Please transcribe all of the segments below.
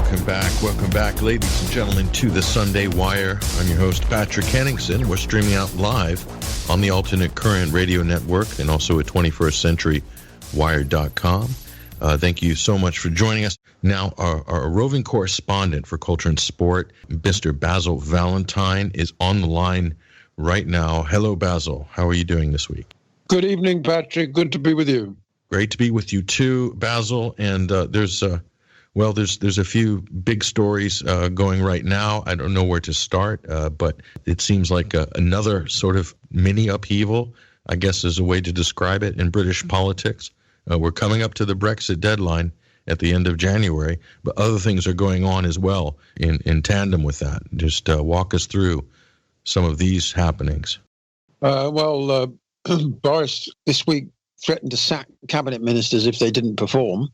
Welcome back, ladies and gentlemen, to the Sunday Wire. I'm your host, Patrick Henningsen. We're streaming out live on the Alternate Current Radio Network and also at 21stCenturyWire.com. Thank you so much for joining us. Now, our roving correspondent for culture and sport, Mr. Basil Valentine, is on the line right now. Hello, Basil. How are you doing this week? Good evening, Patrick. Good to be with you. Great to be with you too, Basil. And there's a few big stories going right now. I don't know where to start, but it seems like another sort of mini upheaval, I guess is a way to describe it, in British politics. We're coming up to the Brexit deadline at the end of January, but other things are going on as well in tandem with that. Just walk us through some of these happenings. Boris this week threatened to sack cabinet ministers if they didn't perform.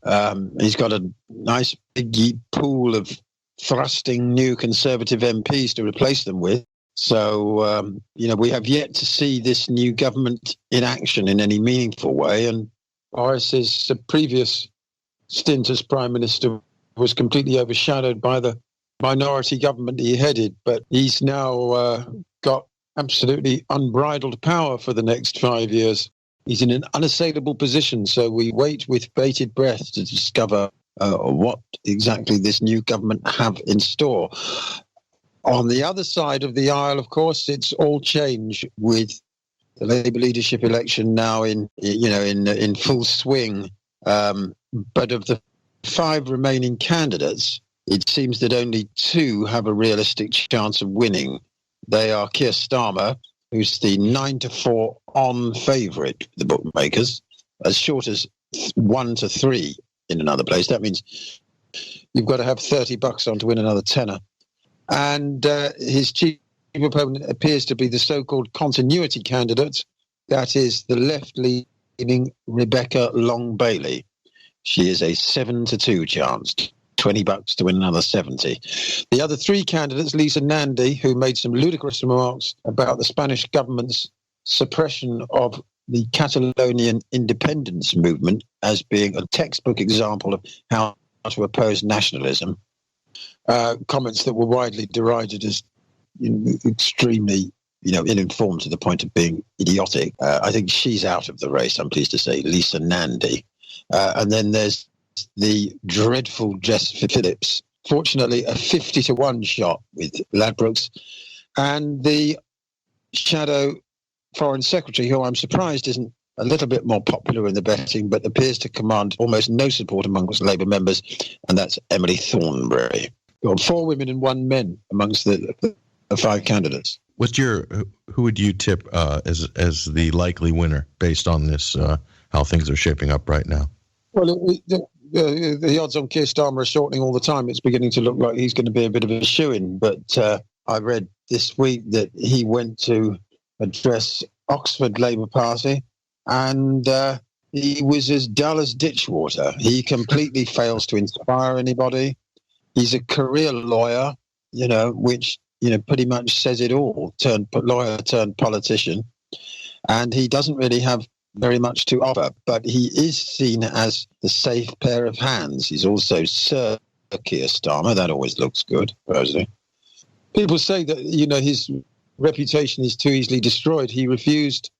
He's got a nice big pool of thrusting new Conservative MPs to replace them with. So, we have yet to see this new government in action in any meaningful way. And Boris's previous stint as Prime Minister was completely overshadowed by the minority government he headed. But he's now got absolutely unbridled power for the next 5 years. He's in an unassailable position, so we wait with bated breath to discover what exactly this new government have in store. On the other side of the aisle, of course, it's all change with the Labour leadership election now in full swing. But of the 5 remaining candidates, it seems that only 2 have a realistic chance of winning. They are Keir Starmer, who's the 9-4 on favourite, the bookmakers, as short as 1-3 in another place. That means you've got to have $30 on to win another tenner. And his chief opponent appears to be the so-called continuity candidate. That is the left-leaning Rebecca Long-Bailey. She is a 7-2 chance. $20 to win another 70. The other 3 candidates, Lisa Nandy, who made some ludicrous remarks about the Spanish government's suppression of the Catalonian independence movement as being a textbook example of how to oppose nationalism. Comments that were widely derided as extremely, ill-informed to the point of being idiotic. I think she's out of the race, I'm pleased to say, Lisa Nandy. And then there's the dreadful Jess Phillips. Fortunately, a 50-1 shot with Ladbrokes. And the shadow foreign secretary, who I'm surprised isn't a little bit more popular in the betting, but appears to command almost no support amongst Labour members, and that's Emily Thornberry. We've got 4 women and 1 man amongst the 5 candidates. Who would you tip as the likely winner based on this, how things are shaping up right now? Well, the odds on Keir Starmer are shortening all the time. It's beginning to look like he's going to be a bit of a shoo-in. But I read this week that he went to address Oxford Labour Party, and he was as dull as ditch water. He completely fails to inspire anybody. He's a career lawyer, which pretty much says it all. Lawyer turned politician, and he doesn't really have very much to offer, but he is seen as the safe pair of hands. He's also Sir Keir Starmer. That always looks good, personally. People say that, his reputation is too easily destroyed. He refused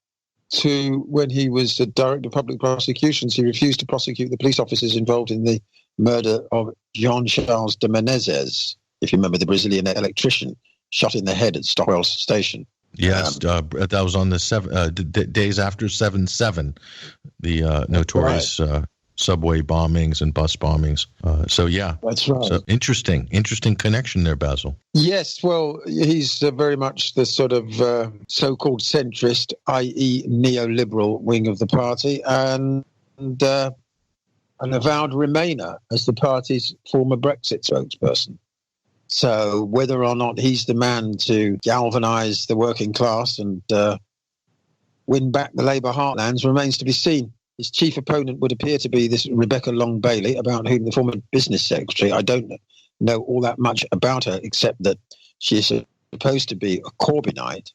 to, when he was a director of public prosecutions, he refused to prosecute the police officers involved in the murder of Jean-Charles de Menezes, if you remember, the Brazilian electrician shot in the head at Stockwell Station. Yes, that was on the days after 7/7, the notorious subway bombings and bus bombings. That's right. So interesting connection there, Basil. Yes, well, he's very much the sort of so-called centrist, i.e. neoliberal wing of the party, and an avowed Remainer as the party's former Brexit spokesperson. So whether or not he's the man to galvanise the working class and win back the Labour heartlands remains to be seen. His chief opponent would appear to be this Rebecca Long-Bailey, about whom the former business secretary, I don't know all that much about her, except that she is supposed to be a Corbynite.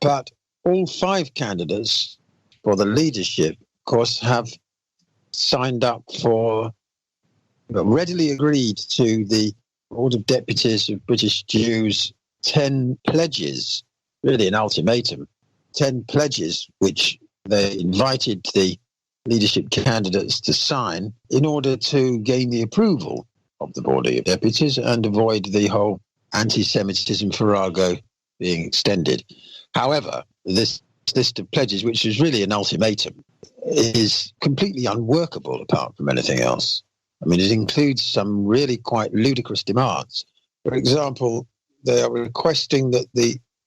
But all 5 candidates for the leadership, of course, have signed up for readily agreed to the Board of Deputies of British Jews 10 pledges, really an ultimatum, 10 pledges which they invited the leadership candidates to sign in order to gain the approval of the Board of Deputies and avoid the whole anti-Semitism farrago being extended. However, this list of pledges, which is really an ultimatum, is completely unworkable apart from anything else. I mean, it includes some really quite ludicrous demands. For example, they are requesting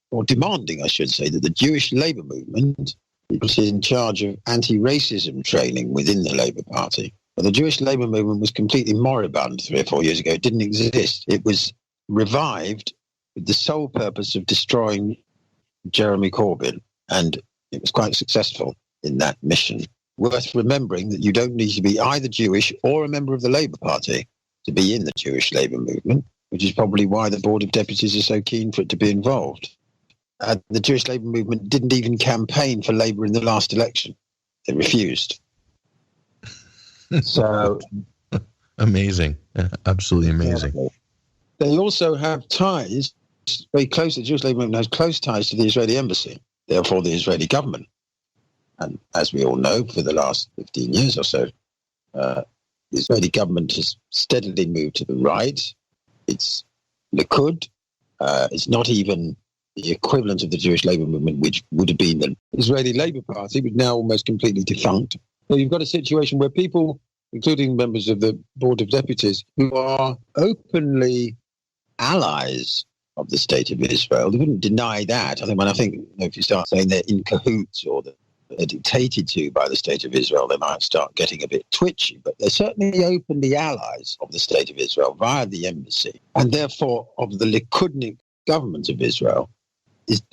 or demanding, I should say, that the Jewish labour movement is in charge of anti-racism training within the Labour Party. But the Jewish labour movement was completely moribund 3 or 4 years ago. It didn't exist. It was revived with the sole purpose of destroying Jeremy Corbyn, and it was quite successful in that mission. Worth remembering that you don't need to be either Jewish or a member of the Labour Party to be in the Jewish labour movement, which is probably why the Board of Deputies are so keen for it to be involved. The Jewish labour movement didn't even campaign for Labour in the last election. They refused. So amazing. Absolutely amazing. They also have ties, very close, the Jewish labour movement has close ties to the Israeli embassy, therefore the Israeli government. And as we all know, for the last 15 years or so, the Israeli government has steadily moved to the right. It's Likud. It's not even the equivalent of the Jewish labour movement, which would have been the Israeli Labour Party, which now almost completely defunct. So you've got a situation where people, including members of the Board of Deputies, who are openly allies of the State of Israel, they wouldn't deny that. I think if you start saying they're in cahoots or that they're dictated to by the State of Israel, they might start getting a bit twitchy. But they're certainly openly allies of the State of Israel via the embassy, and therefore of the Likudnik government of Israel,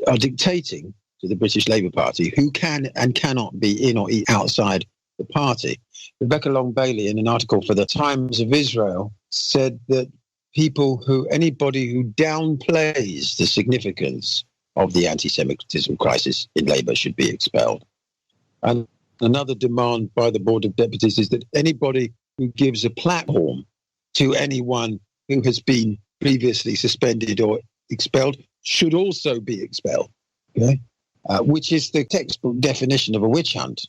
are dictating to the British Labour Party who can and cannot be in or outside the party. Rebecca Long-Bailey, in an article for the Times of Israel, said that anybody who downplays the significance of the anti-Semitism crisis in Labour should be expelled. And another demand by the Board of Deputies is that anybody who gives a platform to anyone who has been previously suspended or expelled should also be expelled, okay? Which is the textbook definition of a witch hunt.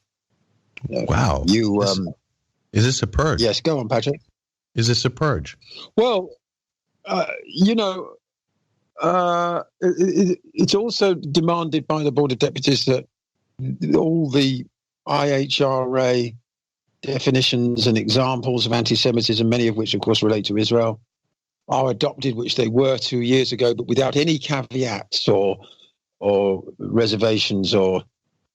Wow. Is this a purge? Yes, go on, Patrick. Is this a purge? Well, it's also demanded by the Board of Deputies that all the IHRA definitions and examples of anti-Semitism, many of which, of course, relate to Israel, are adopted, which they were 2 years ago, but without any caveats or reservations or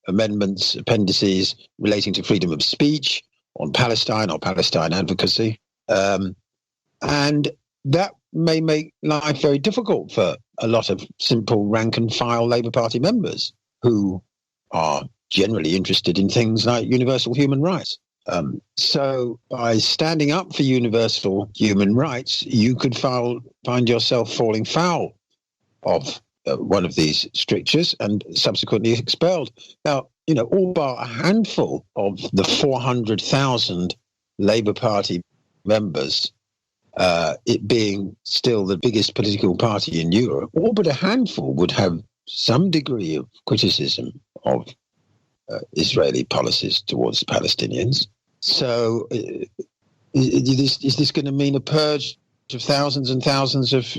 amendments, appendices relating to freedom of speech on Palestine or Palestine advocacy. And that may make life very difficult for a lot of simple rank-and-file Labour Party members who are generally interested in things like universal human rights. So by standing up for universal human rights, you could find yourself falling foul of one of these strictures and subsequently expelled. Now, all but a handful of the 400,000 Labour Party members, it being still the biggest political party in Europe, all but a handful would have some degree of criticism of Israeli policies towards Palestinians. So is this going to mean a purge of thousands and thousands of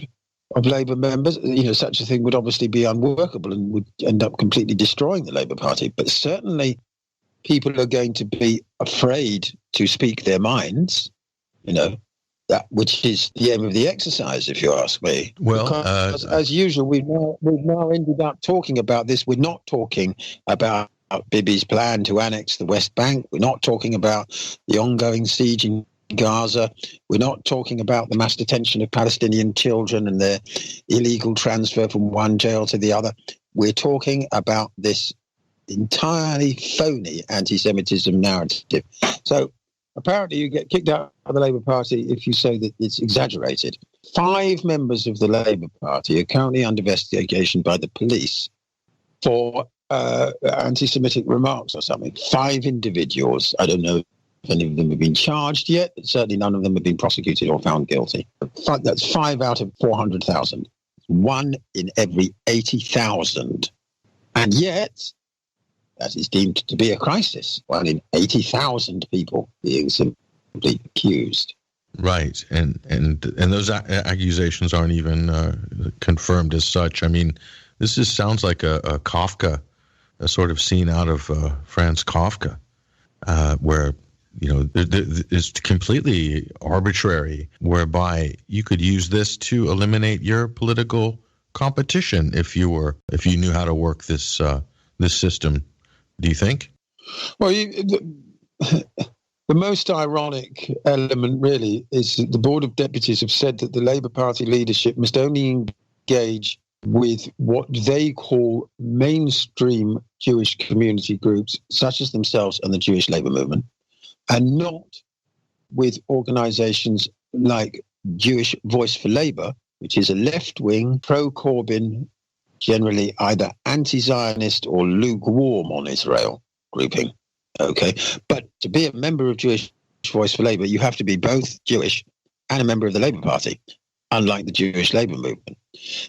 Labour members? Such a thing would obviously be unworkable and would end up completely destroying the Labour Party. But certainly people are going to be afraid to speak their minds, that which is the aim of the exercise, if you ask me. Well, because, as usual, we've now ended up talking about this. We're not talking about Bibi's plan to annex the West Bank. We're not talking about the ongoing siege in Gaza. We're not talking about the mass detention of Palestinian children and their illegal transfer from one jail to the other. We're talking about this entirely phony anti-Semitism narrative. So apparently you get kicked out of the Labour Party if you say that it's exaggerated. 5 members of the Labour Party are currently under investigation by the police for anti-Semitic remarks or something. 5 individuals. I don't know any of them have been charged yet. Certainly none of them have been prosecuted or found guilty. That's 5 out of 400,000. 1 in every 80,000. And yet, that is deemed to be a crisis. 1 in 80,000 people being simply accused. Right, and those accusations aren't even confirmed as such. I mean, this sounds like a Kafka, a sort of scene out of Franz Kafka, where it's completely arbitrary, whereby you could use this to eliminate your political competition if you knew how to work this system. Do you think? Well, the most ironic element really is that the Board of Deputies have said that the Labour Party leadership must only engage with what they call mainstream Jewish community groups, such as themselves and the Jewish labour movement, and not with organisations like Jewish Voice for Labour, which is a left-wing, pro-Corbyn, generally either anti-Zionist or lukewarm on Israel grouping. Okay, but to be a member of Jewish Voice for Labour, you have to be both Jewish and a member of the Labour Party, unlike the Jewish Labour movement.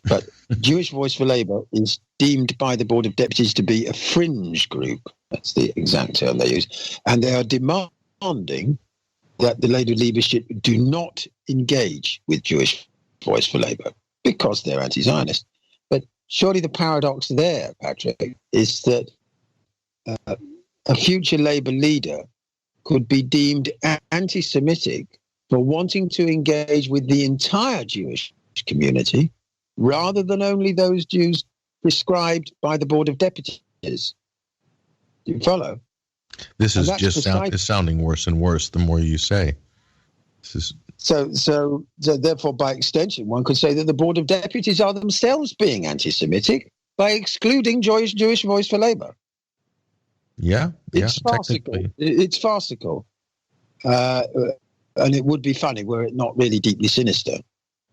But Jewish Voice for Labour is deemed by the Board of Deputies to be a fringe group. That's the exact term they use. And they are demanding that the Labour leadership do not engage with Jewish Voice for Labour because they're anti-Zionist. But surely the paradox there, Patrick, is that a future Labour leader could be deemed anti-Semitic for wanting to engage with the entire Jewish community rather than only those Jews prescribed by the Board of Deputies. Do you follow? This is just sounding worse and worse the more you say. So therefore, by extension, one could say that the Board of Deputies are themselves being anti-Semitic by excluding Jewish Voice for Labour. Yeah, it's farcical. It's farcical, and it would be funny were it not really deeply sinister.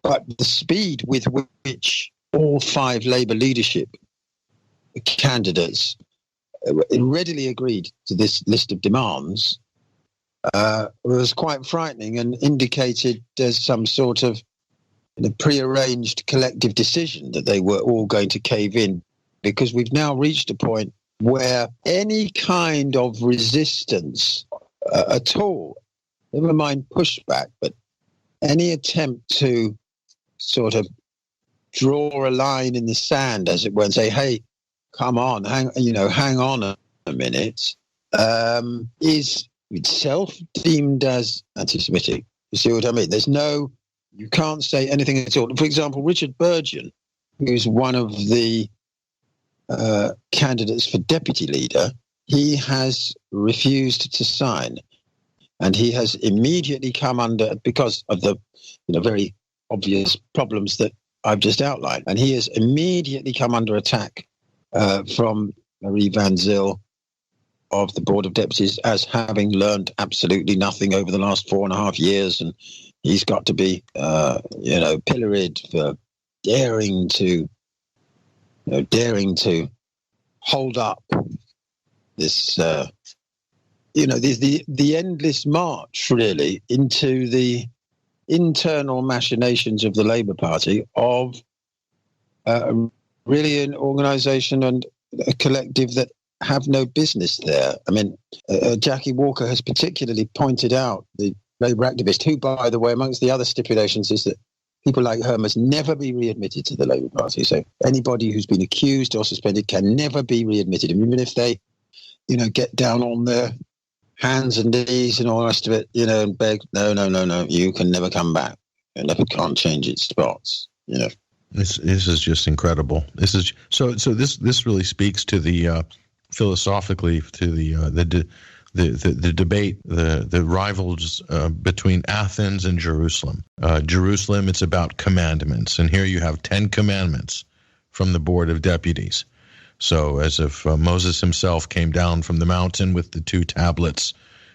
But the speed with which all 5 Labour leadership candidates readily agreed to this list of demands was quite frightening and indicated there's some sort of prearranged collective decision that they were all going to cave in, because we've now reached a point where any kind of resistance at all, never mind pushback, but any attempt to sort of draw a line in the sand, as it were, and say, hey, come on, hang on a minute, is itself deemed as anti-Semitic. You see what I mean? You can't say anything at all. For example, Richard Burgon, who's one of the candidates for deputy leader, he has refused to sign, and he has immediately come under, because of the very obvious problems that I've just outlined, and he has immediately come under attack from Marie Van Zyl of the Board of Deputies as having learned absolutely nothing over the last 4.5 years, and he's got to be pilloried for daring to hold up this, the endless march, really, into the internal machinations of the Labour Party of really an organisation and a collective that have no business there. I mean, Jackie Walker has particularly pointed out, the Labour activist, who, by the way, amongst the other stipulations is that people like her must never be readmitted to the Labour Party. So anybody who's been accused or suspended can never be readmitted. Even if they, get down on their hands and knees and all the rest of it, and beg, no, you can never come back. You never can't change its spots, This is just incredible. This is so this really speaks to the philosophically to the debate, the rivals between Athens and Jerusalem. Jerusalem, it's about commandments, and here you have 10 commandments from the Board of Deputies. So as if Moses himself came down from the mountain with the 2 tablets,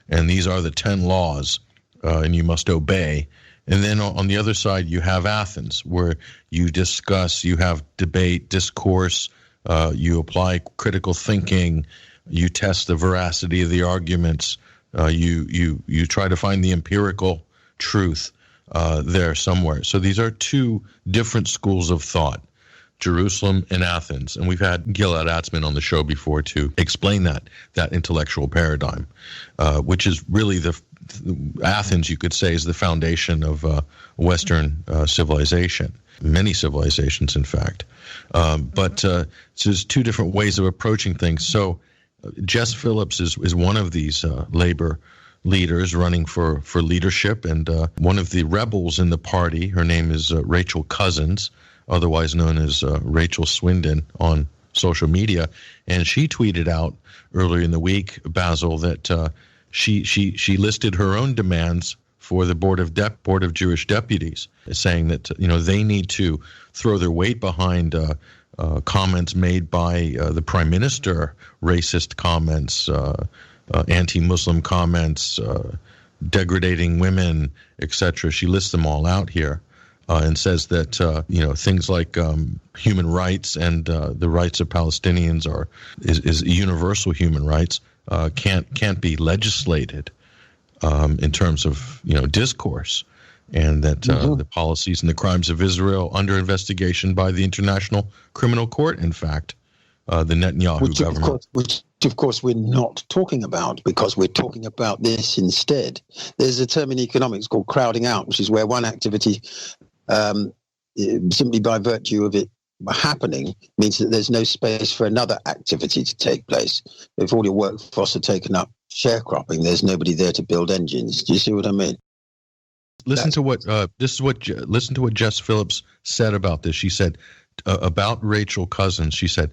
and these are the 10 laws, and you must obey. And then on the other side, you have Athens, where you discuss, you have debate, discourse, you apply critical thinking, you test the veracity of the arguments, You try to find the empirical truth there somewhere. So these are two different schools of thought, Jerusalem and Athens. And we've had Gilad Atzmon on the show before to explain that intellectual paradigm, which is really Athens, you could say, is the foundation of Western civilization, many civilizations, in fact. But so there's two different ways of approaching things. So Jess Phillips is one of these labor leaders running for leadership, and one of the rebels in the party. Her name is Rachel Cousins, otherwise known as Rachel Swindon on social media, and she tweeted out earlier in the week, Basil, that she listed her own demands for the Board of Jewish Deputies, saying that they need to throw their weight behind comments made by the Prime Minister, racist comments, anti-Muslim comments, degrading women, etc. She lists them all out here, and says that things like human rights and the rights of Palestinians is universal human rights, can't be legislated in terms of discourse, and that the policies and the crimes of Israel under investigation by the International Criminal Court, in fact, the Netanyahu government. Which of course we're not talking about, because we're talking about this instead. There's a term in economics called crowding out, which is where one activity, simply by virtue of it happening, means that there's no space for another activity to take place. If all your workforce are taken up sharecropping, there's nobody there to build engines. Do you see what I mean? Listen to what Jess Phillips said about this. She said about Rachel Cousins, she said,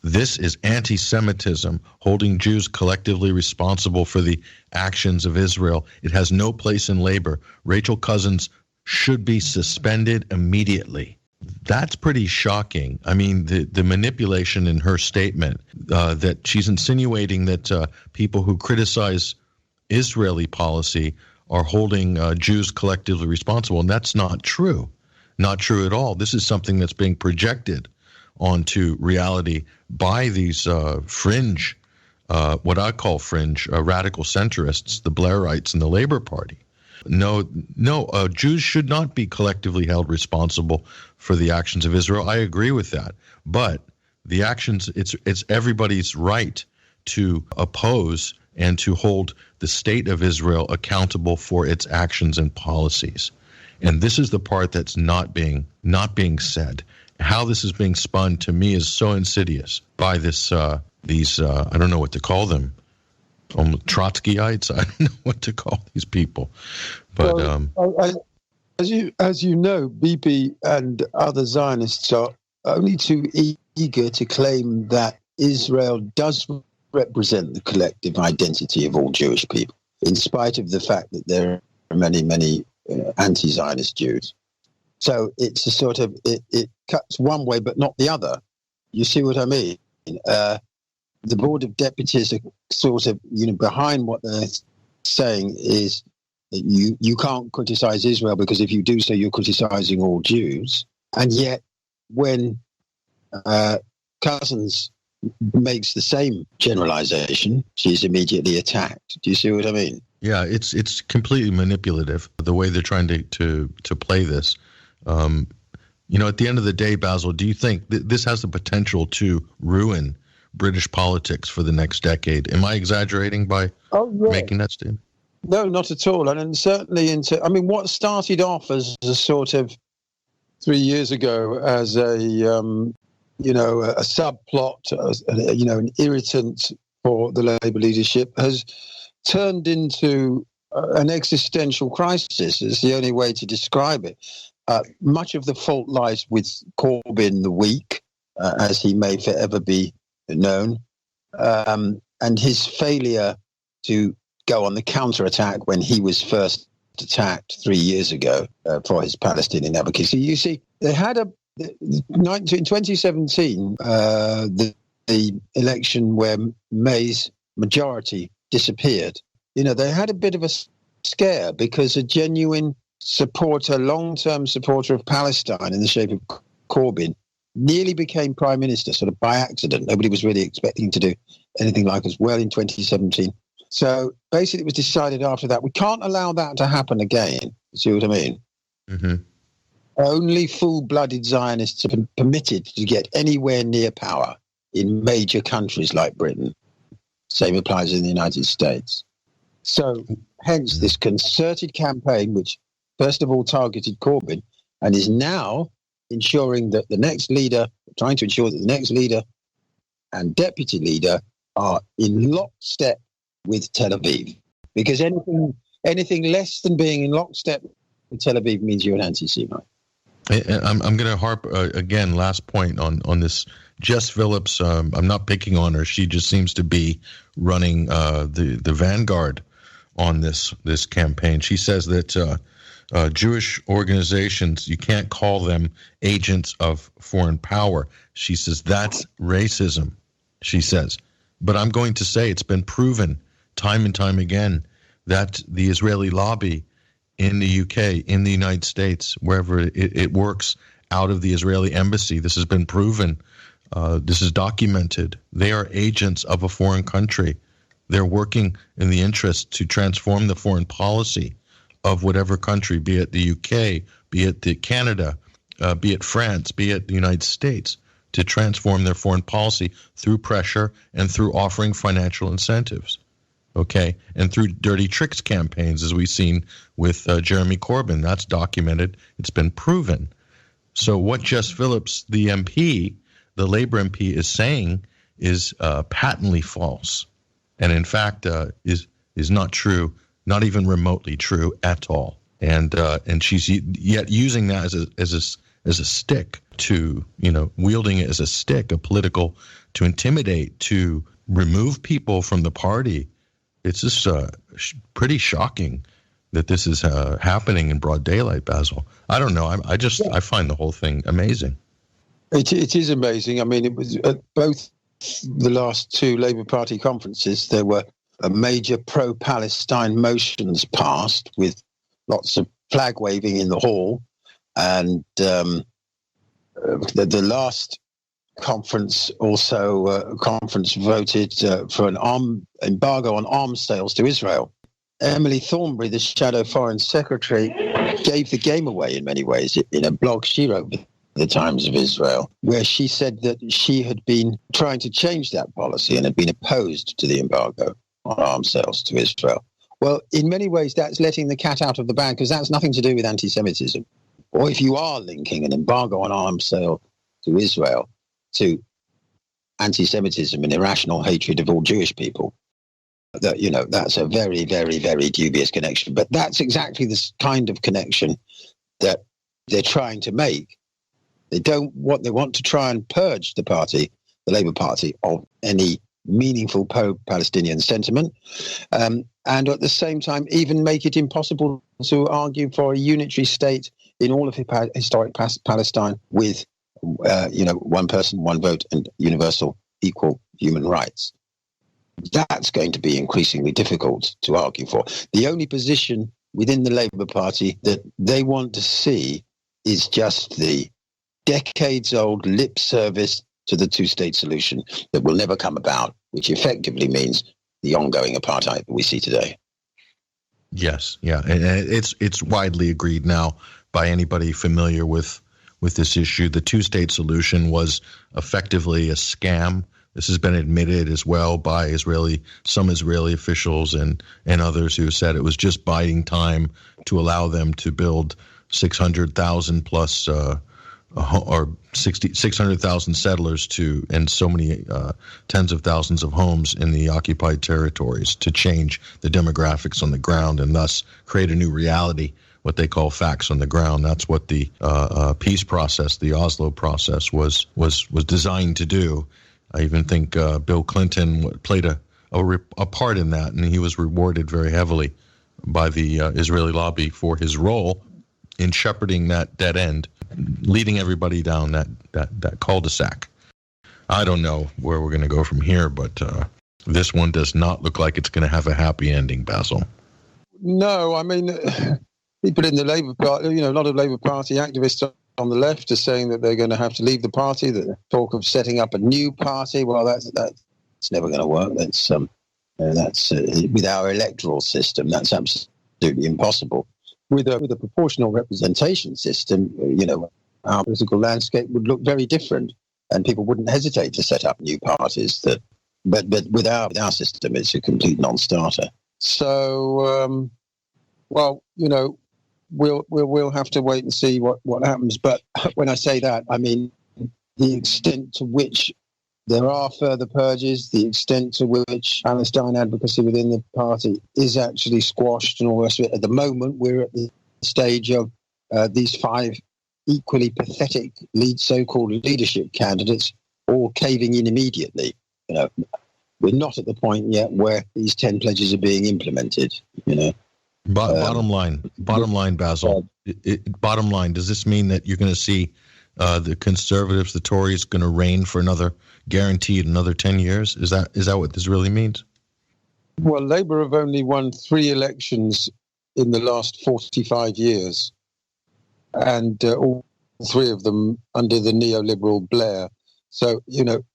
"This is anti-Semitism, holding Jews collectively responsible for the actions of Israel. It has no place in labor. Rachel Cousins should be suspended immediately." That's pretty shocking. I mean, the manipulation in her statement, that she's insinuating that people who criticize Israeli policy are holding Jews collectively responsible, and that's not true. Not true at all. This is something that's being projected onto reality by these fringe, what I call fringe, radical centrists, the Blairites and the Labour Party. No, Jews should not be collectively held responsible for the actions of Israel. I agree with that. But the actions, it's everybody's right to oppose and to hold the state of Israel accountable for its actions and policies. And this is the part that's not being said. How this is being spun, to me, is so insidious by these I don't know what to call them, Trotskyites. I don't know what to call these people, but as you know, BP and other Zionists are only too eager to claim that Israel does represent the collective identity of all Jewish people, in spite of the fact that there are many anti-Zionist Jews. So it's a sort of it cuts one way but not the other. You see what I mean? The Board of Deputies are sort of, behind what they're saying is that you can't criticize Israel, because if you do so, you're criticizing all Jews. And yet, when Cousins makes the same generalization, she's immediately attacked. Do you see what I mean? Yeah, it's completely manipulative, the way they're trying to play this. At the end of the day, Basil, do you think this has the potential to ruin British politics for the next decade? Am I exaggerating by making that statement? No, not at all. And certainly what started off as a sort of 3 years ago as a subplot, an irritant for the Labour leadership, has turned into an existential crisis. Is the only way to describe it. Much of the fault lies with Corbyn the weak, as he may forever be known, and his failure to go on the counterattack when he was first attacked 3 years ago for his Palestinian advocacy. You see, they had in 2017, the election where May's majority disappeared. They had a bit of a scare because a genuine long-term supporter of Palestine in the shape of Corbyn nearly became prime minister, sort of by accident. Nobody was really expecting to do anything like as well in 2017 So basically, it was decided after that, we can't allow that to happen again. See what I mean? Mm-hmm. Only full-blooded Zionists are permitted to get anywhere near power in major countries like Britain. Same applies in the United States. So hence this concerted campaign, which first of all targeted Corbyn and is now trying to ensure that the next leader and deputy leader are in lockstep with Tel Aviv. Because anything less than being in lockstep with Tel Aviv means you're an anti-Semite. I'm going to harp again, last point on this. Jess Phillips, I'm not picking on her. She just seems to be running the vanguard on this campaign. She says that Jewish organizations, you can't call them agents of foreign power. She says that's racism, she says. But I'm going to say it's been proven time and time again that the Israeli lobby in the UK, in the United States, wherever it works out of the Israeli embassy, this has been proven. This is documented. They are agents of a foreign country. They're working in the interest to transform the foreign policy of whatever country, be it the UK, be it Canada, be it France, be it the United States, to transform their foreign policy through pressure and through offering financial incentives. Okay, and through dirty tricks campaigns, as we've seen with Jeremy Corbyn. That's documented. It's been proven. So what Jess Phillips, the MP, the Labour MP, is saying is patently false, and in fact is not true, not even remotely true at all. And she's yet using that as a stick to, wielding it as a stick, a political, to intimidate, to remove people from the party. It's just pretty shocking that this is happening in broad daylight, Basil. I don't know. I find the whole thing amazing. It is amazing. I mean, it was at both the last two Labour Party conferences, there were major pro-Palestine motions passed with lots of flag waving in the hall. And the last conference also voted for an embargo on arms sales to Israel. Emily Thornberry, the shadow foreign secretary, gave the game away in many ways in a blog she wrote with the Times of Israel, where she said that she had been trying to change that policy and had been opposed to the embargo on arms sales to Israel. Well, in many ways, that's letting the cat out of the bag, because that's nothing to do with anti-Semitism. Or if you are linking an embargo on arms sale to Israel to anti-Semitism and irrational hatred of all Jewish people, that's a very, very, very dubious connection. But that's exactly this kind of connection that they're trying to make. They want to try and purge the Labour Party, of any meaningful pro-Palestinian sentiment, and at the same time even make it impossible to argue for a unitary state in all of historic Palestine with one person, one vote, and universal equal human rights. That's going to be increasingly difficult to argue for. The only position within the Labour Party that they want to see is just the decades-old lip service to the two-state solution that will never come about, which effectively means the ongoing apartheid that we see today. Yes, yeah, and it's widely agreed now by anybody familiar with this issue. The two-state solution was effectively a scam. This has been admitted as well by some Israeli officials and others who said it was just biding time to allow them to build 600,000 plus or 600,000 settlers and so many tens of thousands of homes in the occupied territories to change the demographics on the ground and thus create a new reality, what they call facts on the ground. That's what the peace process, the Oslo process, was designed to do. I even think Bill Clinton played a part in that, and he was rewarded very heavily by the Israeli lobby for his role in shepherding that dead end, leading everybody down that cul-de-sac. I don't know where we're going to go from here, but this one does not look like it's going to have a happy ending, Basil. No, I mean, people in the Labour Party, a lot of Labour Party activists on the left are saying that they're going to have to leave the party. The talk of setting up a new party, well, that's never going to work. That's That's with our electoral system, that's absolutely impossible. With a proportional representation system, our political landscape would look very different, and people wouldn't hesitate to set up new parties. But with our system, it's a complete non-starter. So, we'll have to wait and see what happens. But when I say that, I mean the extent to which there are further purges, the extent to which Palestine advocacy within the party is actually squashed and all the rest of it. At the moment, we're at the stage of these 5 equally pathetic so-called leadership candidates all caving in immediately. We're not at the point yet where these 10 pledges are being implemented. Bottom line, Basil. Bottom line, does this mean that you're going to see the Conservatives, the Tories, going to reign for guaranteed another 10 years? Is that what this really means? Well, Labour have only won 3 elections in the last 45 years, and all 3 of them under the neoliberal Blair. So,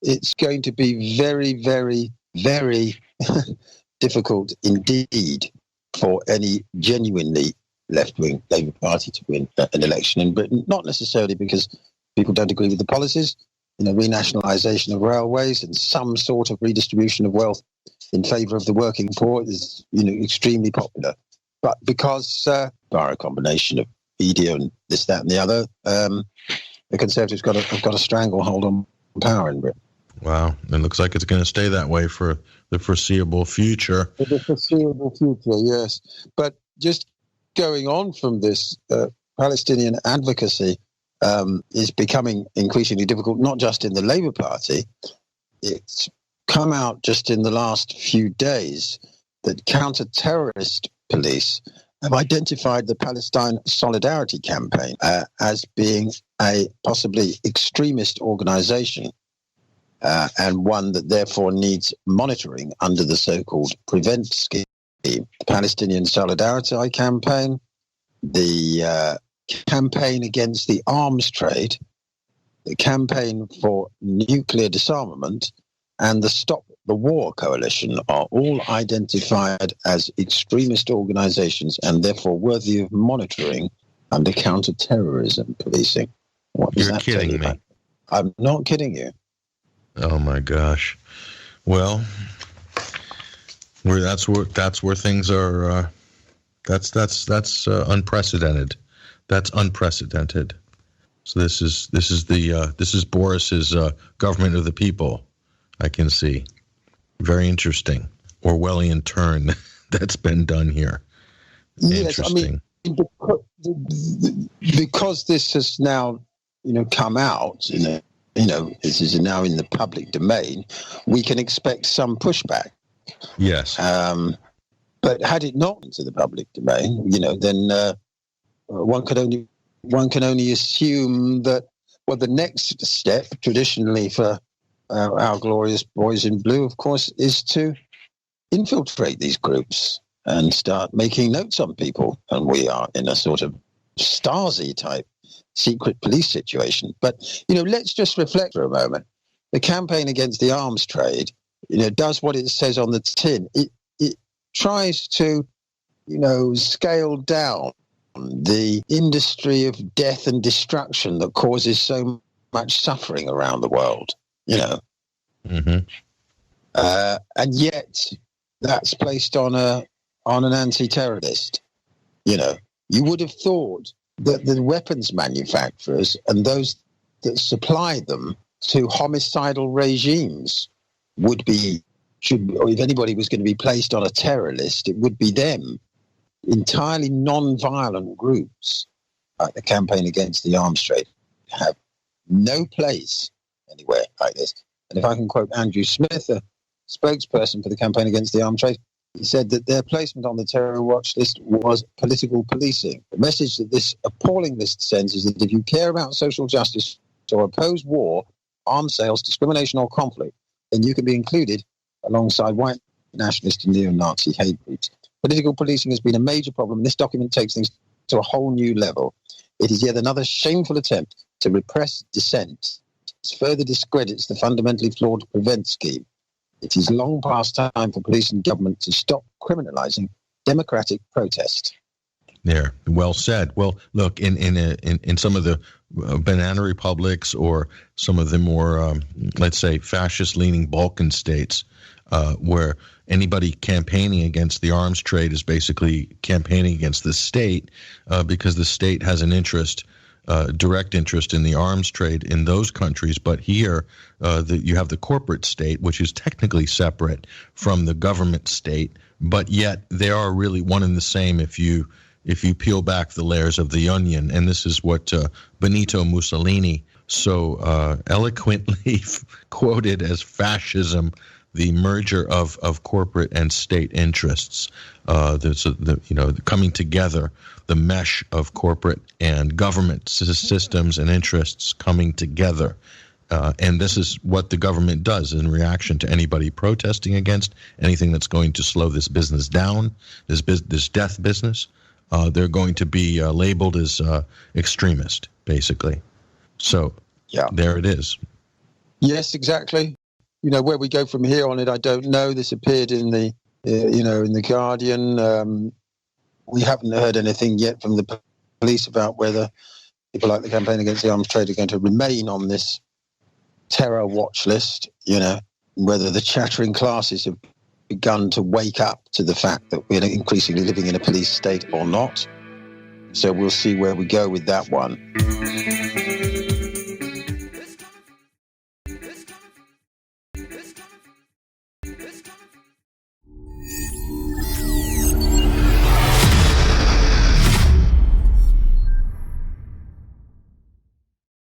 it's going to be very, very, very difficult indeed for any genuinely left-wing Labour Party to win an election in Britain, not necessarily because people don't agree with the policies, renationalisation of railways and some sort of redistribution of wealth in favour of the working poor is, extremely popular. But because, by a combination of media and this, that and the other, the Conservatives have got a stranglehold on power in Britain. Wow. It looks like it's going to stay that way for the foreseeable future. For the foreseeable future, yes. But just going on from this, Palestinian advocacy is becoming increasingly difficult, not just in the Labour Party. It's come out just in the last few days that counter-terrorist police have identified the Palestine Solidarity Campaign as being a possibly extremist organisation and one that therefore needs monitoring under the so-called PREVENT scheme. The Palestinian Solidarity Campaign, the campaign against the arms trade, the campaign for nuclear disarmament, and the Stop the War Coalition are all identified as extremist organisations and therefore worthy of monitoring under counter-terrorism policing. What does You're that tell kidding you me. about? I'm not kidding you. Oh my gosh. Well, that's where things are. That's unprecedented. That's unprecedented. So this is Boris's government of the people. I can see. Very interesting. Orwellian turn that's been done here. Yes, Interesting. I mean, because this has now, come out, this is now in the public domain, we can expect some pushback. Yes. But had it not into the public domain, then one can only assume that, the next step, traditionally for our glorious boys in blue, of course, is to infiltrate these groups and start making notes on people. And we are in a sort of Stasi-type secret police situation. But, let's just reflect for a moment. The campaign against the arms trade, does what it says on the tin. It tries to, scale down the industry of death and destruction that causes so much suffering around the world, Mm-hmm. And yet that's placed on an anti-terrorist. You would have thought that the weapons manufacturers and those that supply them to homicidal regimes or if anybody was going to be placed on a terror list, it would be them. Entirely non-violent groups like the campaign against the arms trade have no place anywhere like this. And if I can quote Andrew Smith, a spokesperson for the campaign against the arms trade, he said that their placement on the terror watch list was political policing. The message that this appalling list sends is that if you care about social justice or oppose war, arms sales, discrimination or conflict, then you can be included alongside white nationalist and neo-Nazi hate groups. Political policing has been a major problem. This document takes things to a whole new level. It is yet another shameful attempt to repress dissent. It further discredits the fundamentally flawed PREVENT scheme. It is long past time for police and government to stop criminalising democratic protest. There, well said. Well, look, in some of the banana republics or some of the more, let's say, fascist-leaning Balkan states, where anybody campaigning against the arms trade is basically campaigning against the state, because the state has an interest, direct interest in the arms trade in those countries. But here, you have the corporate state, which is technically separate from the government state, but yet they are really one and the same if you peel back the layers of the onion. And this is what Benito Mussolini so eloquently quoted as fascism, the merger of corporate and state interests. There's coming together, the mesh of corporate and government systems and interests coming together. And this is what the government does in reaction to anybody protesting against anything that's going to slow this business down, this death business. They're going to be labeled as extremist, basically. So, yeah, there it is. Yes, exactly. Where we go from here on it, I don't know. This appeared in the, in the Guardian. We haven't heard anything yet from the police about whether people like the Campaign Against the Arms Trade are going to remain on this terror watch list. Whether the chattering classes have begun to wake up to the fact that we're increasingly living in a police state or not. So we'll see where we go with that one.